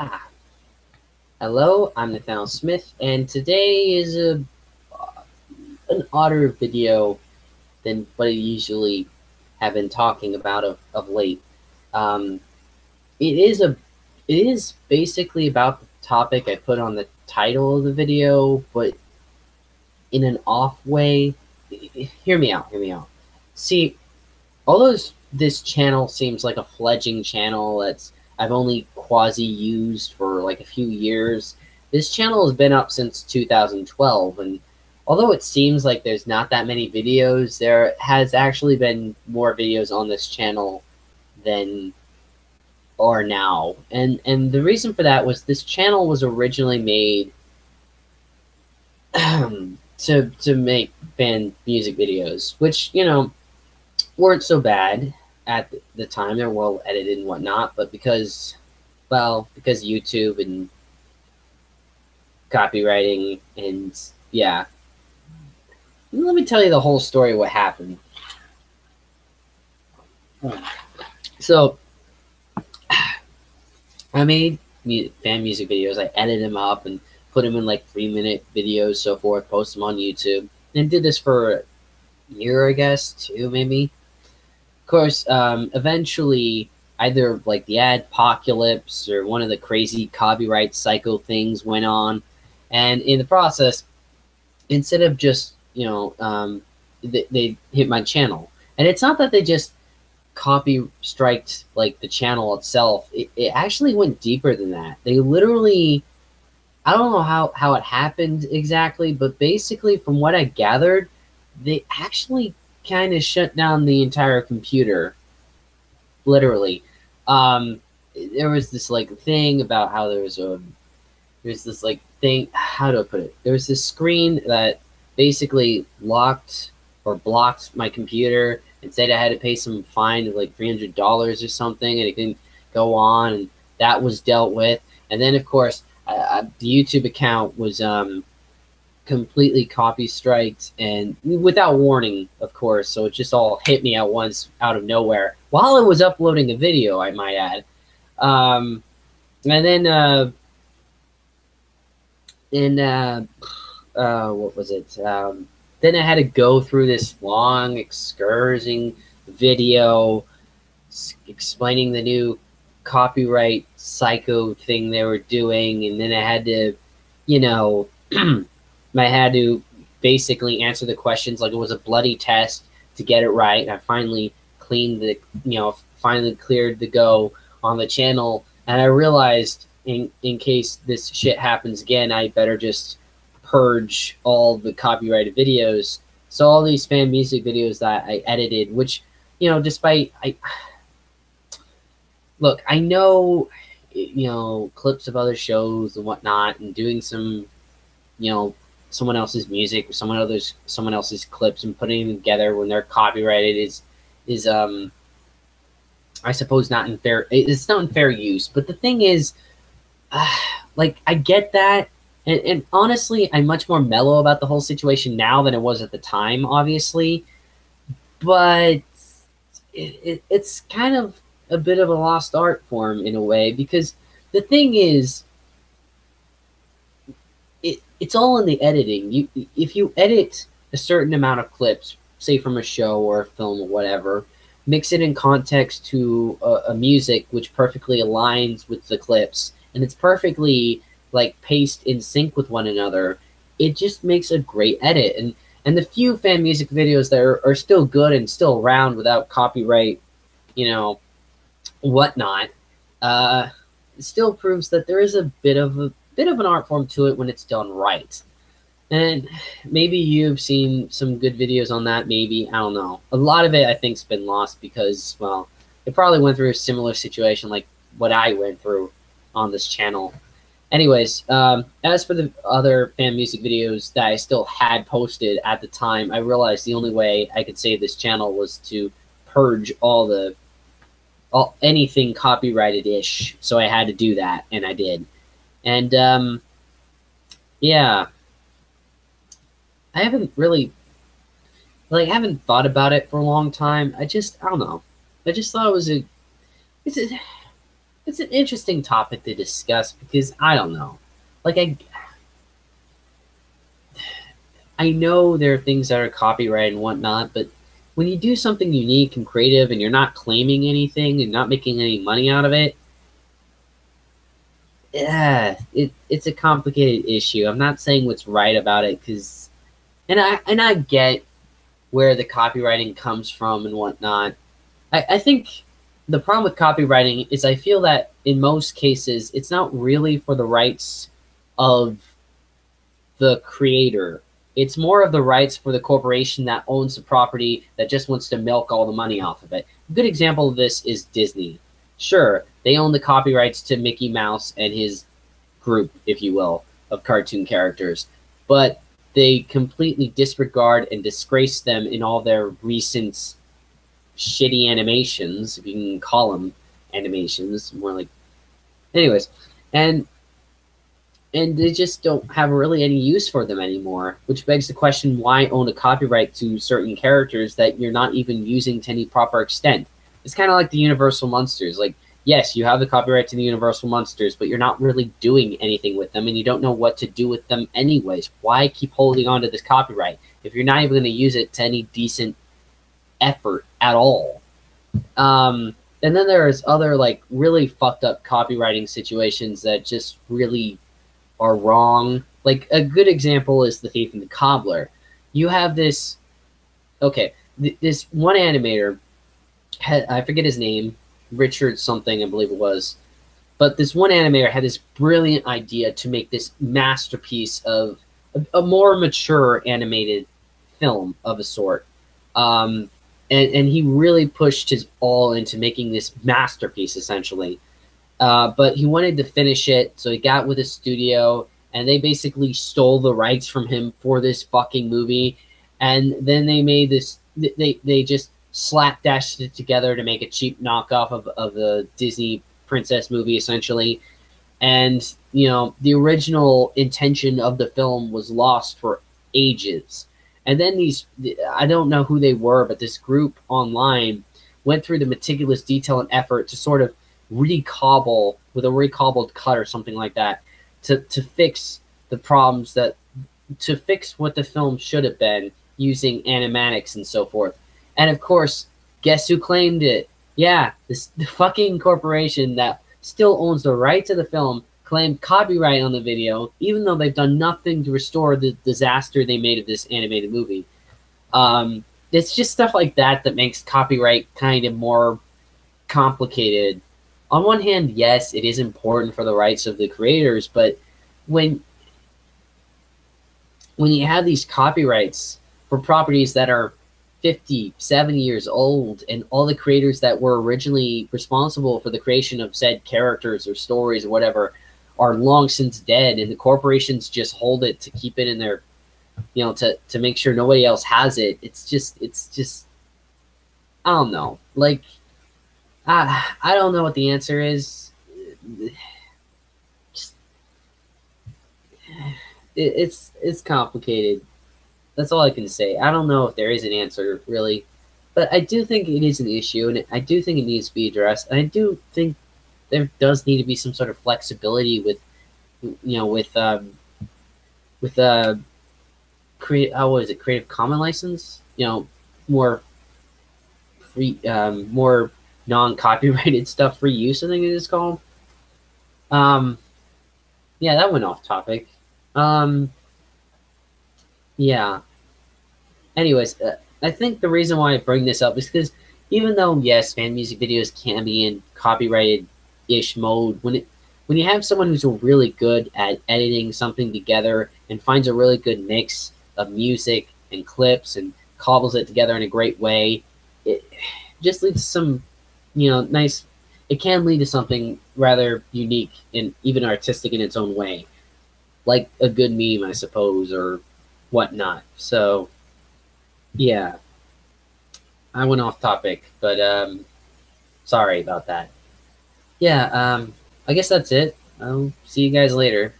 Ah, Hello, I'm Nathaniel Smith, and today is an odder video than what I usually have been talking about of late. Um, it is a it is basically about the topic I put on the title of the video, but in an off way. Hear me out. Hear me out. See, although this channel seems like a fledgling channel that's I've only quasi used for like a few years, this channel has been up since 2012, and although it seems like there's not that many videos, there has actually been more videos on this channel than are now. And the reason for that was this channel was originally made to make fan music videos, which, weren't so bad at the time. They're well edited and whatnot, but because YouTube and copywriting and yeah, let me tell you the whole story of what happened. So I made fan music videos. I edited them up and put them in like 3-minute videos, so forth. Post them on YouTube, and did this for a year, I guess, 2 maybe. Of course, eventually, either like the adpocalypse or one of the crazy copyright psycho things went on, and in the process, instead of just they hit my channel, and it's not that they just copy striked like the channel itself. It actually went deeper than that. They literally, I don't know how it happened exactly, but basically, from what I gathered, they actually kind of shut down the entire computer, literally. There was this like thing about how there's this like thing. How do I put it? There was this screen that basically locked or blocked my computer and said I had to pay some fine of like $300 or something, and it couldn't go on, and that was dealt with. And then, of course, the YouTube account was completely copy striked and without warning, of course. So it just all hit me at once out of nowhere while I was uploading a video, I might add. And then, what was it? Then I had to go through this long excursion video explaining the new copyright psycho thing they were doing, and then I had to, you know, I had to basically answer the questions like it was a bloody test to get it right. And I finally finally cleared the go on the channel, and I realized in case this shit happens again, I better just purge all the copyrighted videos. So all these fan music videos that I edited, which, despite I know, clips of other shows and whatnot, and doing some, someone else's music, someone else's clips, and putting them together when they're copyrighted is I suppose not in fair. It's not in fair use. But the thing is, I get that, and honestly, I'm much more mellow about the whole situation now than I was at the time, obviously. But it's kind of a bit of a lost art form in a way, because the thing is, it's all in the editing. If you edit a certain amount of clips, say from a show or a film or whatever, mix it in context to a music which perfectly aligns with the clips, and it's perfectly like paced in sync with one another, it just makes a great edit. And the few fan music videos that are still good and still around without copyright, whatnot, it still proves that there is a bit of an art form to it when it's done right. And maybe you've seen some good videos on that, maybe. I don't know. A lot of it, I think, has been lost because, well, it probably went through a similar situation like what I went through on this channel. Anyways, as for the other fan music videos that I still had posted at the time, I realized the only way I could save this channel was to purge anything copyrighted-ish. So I had to do that, and I did. And, yeah. I haven't really, I haven't thought about it for a long time. I don't know. I just thought it's it's an interesting topic to discuss because I don't know. Like I know there are things that are copyright and whatnot, but when you do something unique and creative and you're not claiming anything and not making any money out of it, yeah, it's a complicated issue. I'm not saying what's right about it because, and I get where the copywriting comes from and whatnot. I think the problem with copywriting is I feel that in most cases it's not really for the rights of the creator. It's more of the rights for the corporation that owns the property that just wants to milk all the money off of it. A good example of this is Disney. Sure, they own the copyrights to Mickey Mouse and his group, if you will, of cartoon characters, but they completely disregard and disgrace them in all their recent shitty animations, if you can call them animations, more like, anyways, and they just don't have really any use for them anymore, which begs the question, why own a copyright to certain characters that you're not even using to any proper extent? It's kind of like the Universal Monsters. Like, yes, you have the copyright to the Universal Monsters, but you're not really doing anything with them, and you don't know what to do with them anyways. Why keep holding on to this copyright if you're not even going to use it to any decent effort at all? And then there's other, like, really fucked up copywriting situations that just really are wrong. Like, a good example is The Thief and the Cobbler. You have this, okay, this one animator, I forget his name, Richard something, I believe it was, but this one animator had this brilliant idea to make this masterpiece of a more mature animated film of a sort. And he really pushed his all into making this masterpiece, essentially. But he wanted to finish it, so he got with a studio, and they basically stole the rights from him for this fucking movie. And then they made this, they just slapdashed it together to make a cheap knockoff of the Disney princess movie, essentially. And, you know, the original intention of the film was lost for ages. And then these, I don't know who they were, but this group online went through the meticulous detail and effort to sort of recobble with a recobbled cut or something like that to fix the problems that, to fix what the film should have been using animatics and so forth. And of course, guess who claimed it? Yeah, the fucking corporation that still owns the rights to the film claimed copyright on the video, even though they've done nothing to restore the disaster they made of this animated movie. It's just stuff like that that makes copyright kind of more complicated. On one hand, yes, it is important for the rights of the creators, but when you have these copyrights for properties that are 50, 70 years old, and all the creators that were originally responsible for the creation of said characters or stories or whatever are long since dead, and the corporations just hold it to keep it in their, you know, to make sure nobody else has it. It's just, I don't know. Like, I don't know what the answer is. Just, it's complicated. That's all I can say. I don't know if there is an answer, really. But I do think it is an issue, and I do think it needs to be addressed. And I do think there does need to be some sort of flexibility with, you know, with what is it, Creative Commons license? You know, more free, more non-copyrighted stuff, free use, I think it is called. Yeah, that went off topic. Yeah. Anyways, I think the reason why I bring this up is because even though, yes, fan music videos can be in copyrighted-ish mode, when you have someone who's really good at editing something together and finds a really good mix of music and clips and cobbles it together in a great way, it just leads to some, you know, nice, it can lead to something rather unique and even artistic in its own way. Like a good meme, I suppose, or whatnot. So, yeah, I went off topic, but sorry about that. Yeah, I guess that's it. I'll see you guys later.